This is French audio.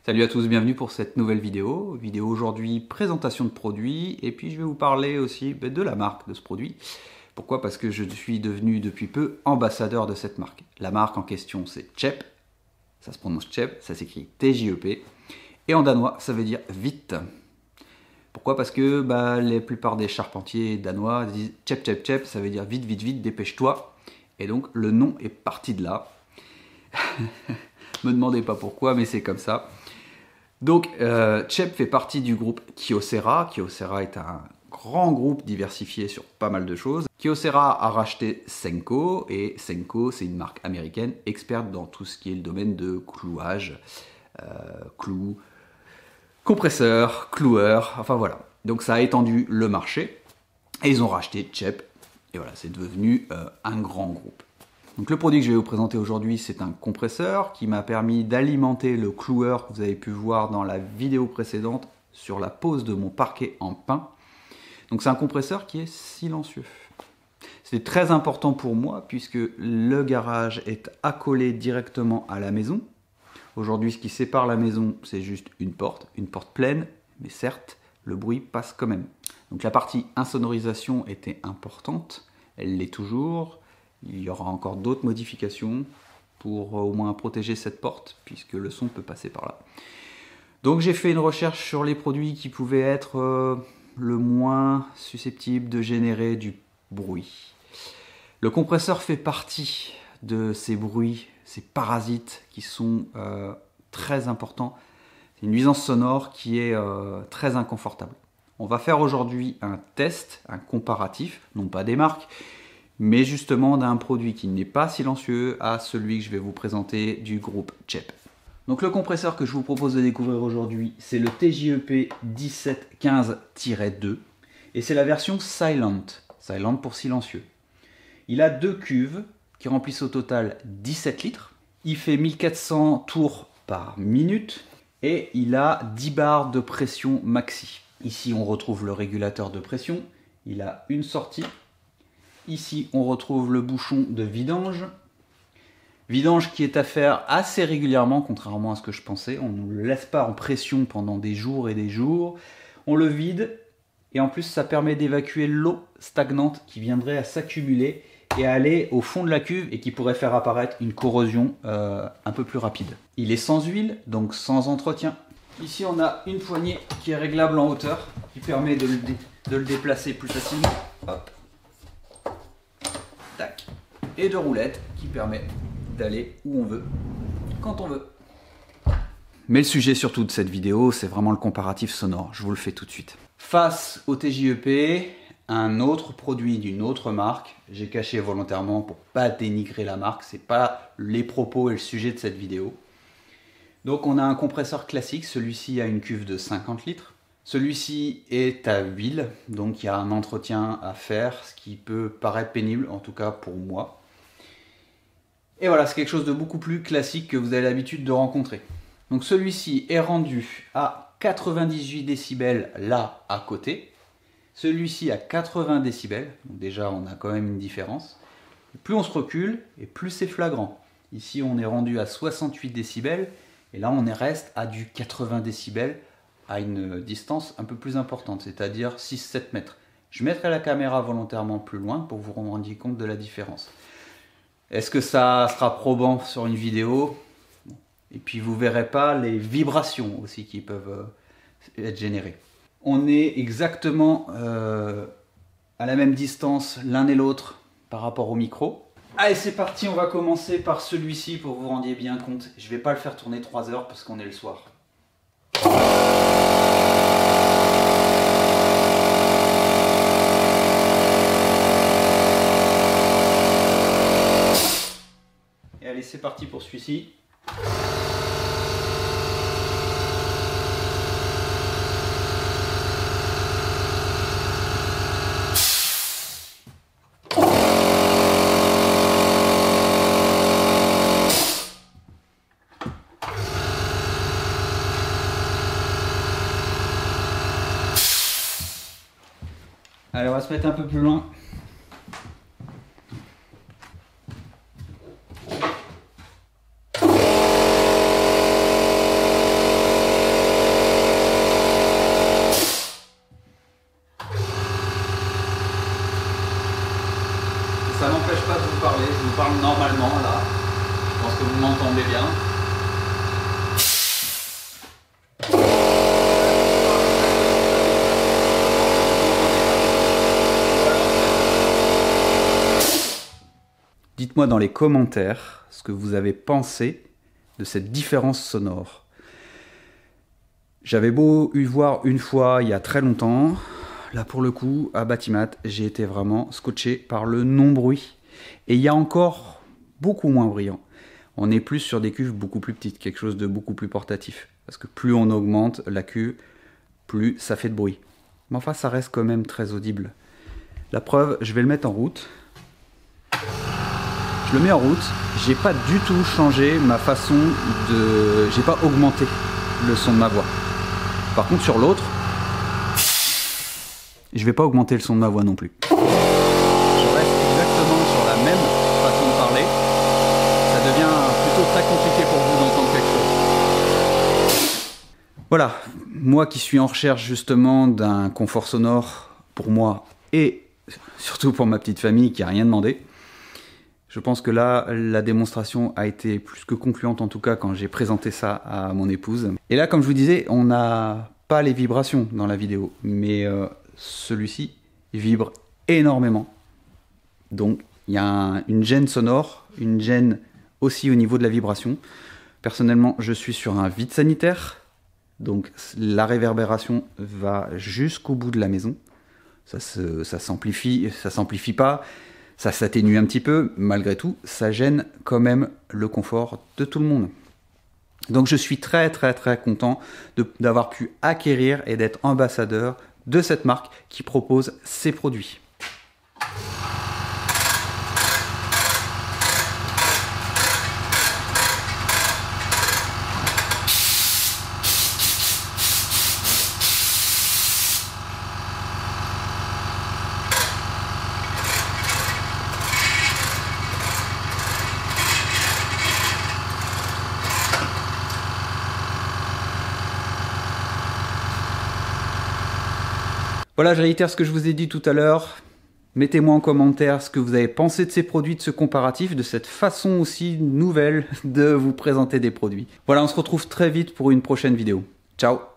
Salut à tous, bienvenue pour cette nouvelle vidéo. Vidéo aujourd'hui, présentation de produit, et puis je vais vous parler aussi de la marque de ce produit. Pourquoi? Parce que je suis devenu depuis peu ambassadeur de cette marque. La marque en question c'est Chep, ça se prononce Chep, ça s'écrit T-J-E-P, et en danois ça veut dire vite. Pourquoi? Parce que la plupart des charpentiers danois disent Chep, Chep, Chep, ça veut dire vite, vite, vite, dépêche-toi. Et donc le nom est parti de là. Me demandez pas pourquoi, mais c'est comme ça. Donc, Chep fait partie du groupe Kyocera. Kyocera est un grand groupe diversifié sur pas mal de choses. Kyocera a racheté Senko, et Senko, c'est une marque américaine experte dans tout ce qui est le domaine de clouage, clous, compresseurs, cloueurs, enfin voilà. Donc ça a étendu le marché, et ils ont racheté Chep, et voilà, c'est devenu un grand groupe. Donc le produit que je vais vous présenter aujourd'hui, c'est un compresseur qui m'a permis d'alimenter le cloueur que vous avez pu voir dans la vidéo précédente sur la pose de mon parquet en pin. Donc c'est un compresseur qui est silencieux. C'est très important pour moi puisque le garage est accolé directement à la maison. Aujourd'hui, ce qui sépare la maison, c'est juste une porte pleine, mais certes, le bruit passe quand même. Donc la partie insonorisation était importante, elle l'est toujours. Il y aura encore d'autres modifications pour au moins protéger cette porte, puisque le son peut passer par là. Donc j'ai fait une recherche sur les produits qui pouvaient être le moins susceptibles de générer du bruit. Le compresseur fait partie de ces bruits, ces parasites qui sont très importants. C'est une nuisance sonore qui est très inconfortable. On va faire aujourd'hui un test, un comparatif, non pas des marques, mais justement d'un produit qui n'est pas silencieux à celui que je vais vous présenter du groupe Chep. Donc le compresseur que je vous propose de découvrir aujourd'hui, c'est le T-J-E-P 1715-2 et c'est la version Silent, Silent pour silencieux. Il a deux cuves qui remplissent au total 17 litres. Il fait 1400 tours par minute et il a 10 barres de pression maxi. Ici on retrouve le régulateur de pression, il a une sortie. Ici, on retrouve le bouchon de vidange. Vidange qui est à faire assez régulièrement, contrairement à ce que je pensais. On ne le laisse pas en pression pendant des jours et des jours. On le vide et en plus, ça permet d'évacuer l'eau stagnante qui viendrait à s'accumuler et à aller au fond de la cuve et qui pourrait faire apparaître une corrosion un peu plus rapide. Il est sans huile, donc sans entretien. Ici, on a une poignée qui est réglable en hauteur, qui permet de le déplacer plus facilement. Hop. Tac. Et de roulettes qui permet d'aller où on veut, quand on veut. Mais le sujet surtout de cette vidéo, c'est vraiment le comparatif sonore. Je vous le fais tout de suite. Face au T-J-E-P, un autre produit d'une autre marque. J'ai caché volontairement pour pas dénigrer la marque. C'est pas les propos et le sujet de cette vidéo. Donc on a un compresseur classique. Celui-ci a une cuve de 50 litres. Celui-ci est à huile, donc il y a un entretien à faire, ce qui peut paraître pénible, en tout cas pour moi. Et voilà, c'est quelque chose de beaucoup plus classique que vous avez l'habitude de rencontrer. Donc celui-ci est rendu à 98 décibels là à côté. Celui-ci à 80 décibels, donc déjà on a quand même une différence. Et plus on se recule, et plus c'est flagrant. Ici on est rendu à 68 décibels, et là on reste à du 80 décibels, à une distance un peu plus importante, c'est-à-dire 6-7 mètres. Je mettrai la caméra volontairement plus loin pour vous rendre compte de la différence. Est-ce que ça sera probant sur une vidéo? Et puis vous verrez pas les vibrations aussi qui peuvent être générées. On est exactement à la même distance l'un et l'autre par rapport au micro. Allez, c'est parti, on va commencer par celui-ci pour que vous rendiez bien compte. Je vais pas le faire tourner 3 heures parce qu'on est le soir. Et allez, c'est parti pour celui-ci. Allez, on va se mettre un peu plus loin. Dites-moi dans les commentaires ce que vous avez pensé de cette différence sonore. J'avais beau voir une fois il y a très longtemps, là pour le coup, à Batimat, j'ai été vraiment scotché par le non-bruit. Et il y a encore beaucoup moins brillant. On est plus sur des cuves beaucoup plus petites, quelque chose de beaucoup plus portatif. Parce que plus on augmente la cuve, plus ça fait de bruit. Mais enfin, ça reste quand même très audible. La preuve, je vais le mettre en route. Je le mets en route. J'ai pas du tout changé ma façon de... J'ai pas augmenté le son de ma voix. Par contre, sur l'autre, je vais pas augmenter le son de ma voix non plus. Je reste exactement sur la même façon de parler. Ça devient plutôt très compliqué pour vous d'entendre quelque chose. Voilà, moi qui suis en recherche justement d'un confort sonore pour moi et surtout pour ma petite famille qui a rien demandé. Je pense que là, la démonstration a été plus que concluante, en tout cas quand j'ai présenté ça à mon épouse. Et là, comme je vous disais, on n'a pas les vibrations dans la vidéo, mais celui-ci vibre énormément. Donc, il y a une gêne sonore, une gêne aussi au niveau de la vibration. Personnellement, je suis sur un vide sanitaire, donc la réverbération va jusqu'au bout de la maison. Ça s'amplifie pas. Ça s'atténue un petit peu, malgré tout, ça gêne quand même le confort de tout le monde. Donc je suis très content d'avoir pu acquérir et d'être ambassadeur de cette marque qui propose ces produits. Voilà, je réitère ce que je vous ai dit tout à l'heure. Mettez-moi en commentaire ce que vous avez pensé de ces produits, de ce comparatif, de cette façon aussi nouvelle de vous présenter des produits. Voilà, on se retrouve très vite pour une prochaine vidéo. Ciao!